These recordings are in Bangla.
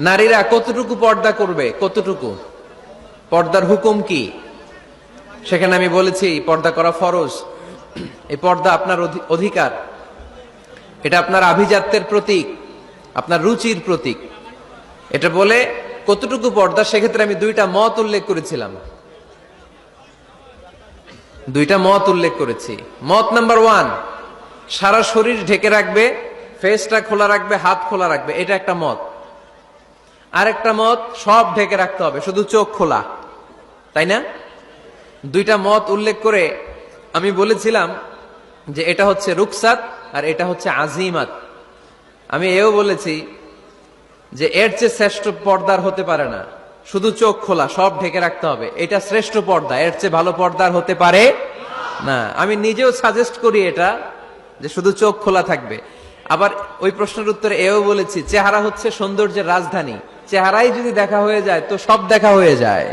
নারীরা কতটুকু পর্দা করবে, কতটুকু পর্দার হুকুম কি, সেখানে আমি বলেছি পর্দা করা ফরজ। এই পর্দা আপনার অধিকার, এটা আপনার আভিজাত্যের প্রতীক, আপনার রুচির প্রতীক। এটা বলে কতটুকু পর্দা, সেক্ষেত্রে আমি দুইটা মত উল্লেখ করেছিলাম, দুইটা মত উল্লেখ করেছি। মত নাম্বার 1, সারা শরীর ঢেকে রাখবে, ফেসটা খোলা রাখবে, হাত খোলা রাখবে, এটা একটা মত। আরেকটা মত, সব ঢেকে রাখতে হবে, শুধু চোখ খোলা, তাই না? দুইটা মত উল্লেখ করে আমি বলেছিলাম যে এটা হচ্ছে রুকসাত আর এটা হচ্ছে আজিমাত। আমি এও বলেছি যে এর চেয়ে শ্রেষ্ঠ পর্দার হতে পারে না, শুধু চোখ খোলা, সব ঢেকে রাখতে হবে, এটা শ্রেষ্ঠ পর্দা, এর চেয়ে ভালো পর্দার হতে পারে না। আমি নিজেও সাজেস্ট করি এটা, যে শুধু চোখ খোলা থাকবে। আবার ওই প্রশ্নের উত্তরে এও বলেছি চেহারা হচ্ছে সৌন্দর্যের রাজধানী, চেহারাই যদি দেখা হয়ে যায় তো সব দেখা হয়ে যায়,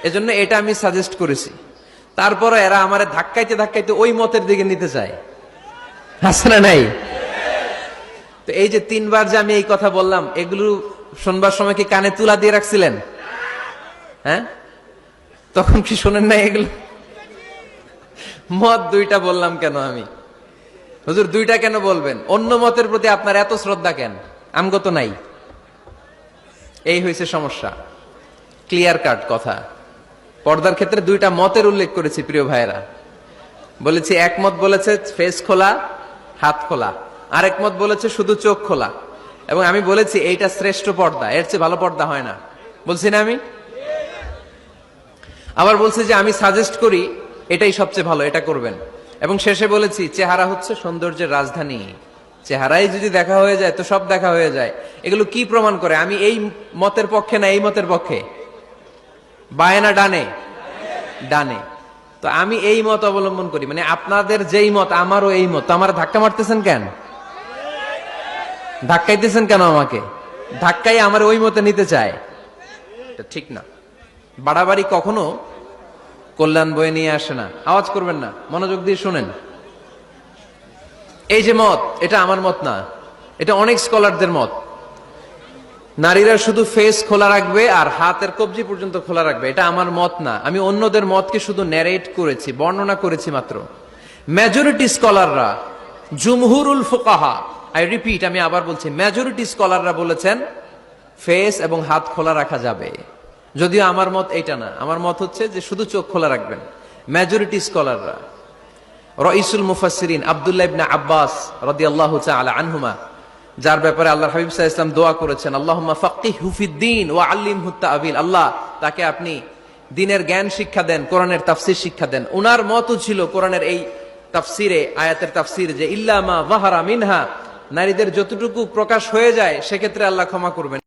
এজন্য এটা আমি সাজেস্ট করেছি। তারপরে এরা আমারে ধাক্কাইতে ধাক্কাইতে ওই মতের দিকে নিতে চায়, আছে না নাই? তো এই যে 3বার যে আমি এই কথা বললাম, এগুলো শুনবার সময় কি কানে তুলা দিয়ে রাখছিলেন? হ্যাঁ, তখন কি শোনেন না? এগুলো মত দুইটা বললাম কেন আমি? হুজুর দুইটা কেন বলবেন? অন্য মতের প্রতি আপনার এত শ্রদ্ধা কেন? আমগো তো নাই। এই হয়েছে সমস্যা। ক্লিয়ার কাট কথা। পর্দার ক্ষেত্রে দুইটা মতের উল্লেখ করেছি প্রিয় ভাইয়েরা। বলেছি এক মত বলেছে ফেস খোলা, হাত খোলা, আরেক মত বলেছে শুধু চোখ খোলা। এবং আমি বলেছি এইটা শ্রেষ্ঠ পর্দা, এর চেয়ে ভালো পর্দা হয় না, বলছি না আমি? আবার বলছি যে আমি সাজেস্ট করি এটাই সবচেয়ে ভালো, এটা করবেন। এবং শেষে বলেছি চেহারা হচ্ছে সৌন্দর্যের রাজধানী, চেহারাই যদি দেখা হয়ে যায় তো সব দেখা হয়ে যায়। এগুলো কি প্রমাণ করে? আমি এই মতের পক্ষে না এই মতের পক্ষে? বায়ে না ডানে? ডানে। তো আমি এই মত অবলম্বন করি, মানে আপনাদের যেই মত আমারও এই মত। আমার ধাক্কা মারতেছেন কেন? ধাক্কাইতেছেন কেন আমাকে? ধাক্কাই আমার ওই মতে নিতে চায়, এটা ঠিক না। বাড়াবাড়ি কখনো কল্যাণ বয়ে নিয়ে আসে না। আওয়াজ করবেন না, মনোযোগ দিয়ে শুনেন। এই যে মত, এটা আমার মত না, এটা অনেক স্কলারদের মত। নারীরা শুধু ফেস খোলা রাখবে আর হাতের কবজি পর্যন্ত খোলা রাখবে, এটা আমার মত না। আমি অন্যদের মতকে শুধু ন্যারেট করেছি, বর্ণনা করেছি মাত্র। মেজরিটি স্কলাররা, জুমহুরুল ফুকাহা, আই রিপিট, আমি আবার বলছি, মেজরিটি স্কলাররা বলেছেন ফেস এবং হাত খোলা রাখা যাবে। যদিও আমার মত এইটা না, আমার মত হচ্ছে যে শুধু চোখ খোলা রাখবেন। মেজরিটি স্কলাররা, রাইসুল মুফাসসিরিন আব্দুল্লাহ ইবনে আব্বাস রাদিয়াল্লাহু তাআলা আনহুমা, যার ব্যাপারে আল্লাহর হাবিব সাল্লাল্লাহু আলাইহি ওয়াসাল্লাম দোয়া করেছেন, আল্লাহুম্মা ফাক্কিহহু ফিদ-দীন ওয়া আল্লিমহু তা'ওয়িল, আল্লাহ তাকে আপনি দ্বীনের জ্ঞান শিক্ষা দেন, কোরআনের তাফসীর শিক্ষা দেন। উনার মতও ছিল কোরআনের এই তাফসীরে, আয়াতের তাফসীর, যে ইল্লা মা যাহারা মিনহা, নারীদের যতটুকু প্রকাশ হয়ে যায় সেক্ষেত্রে আল্লাহ ক্ষমা করবেন।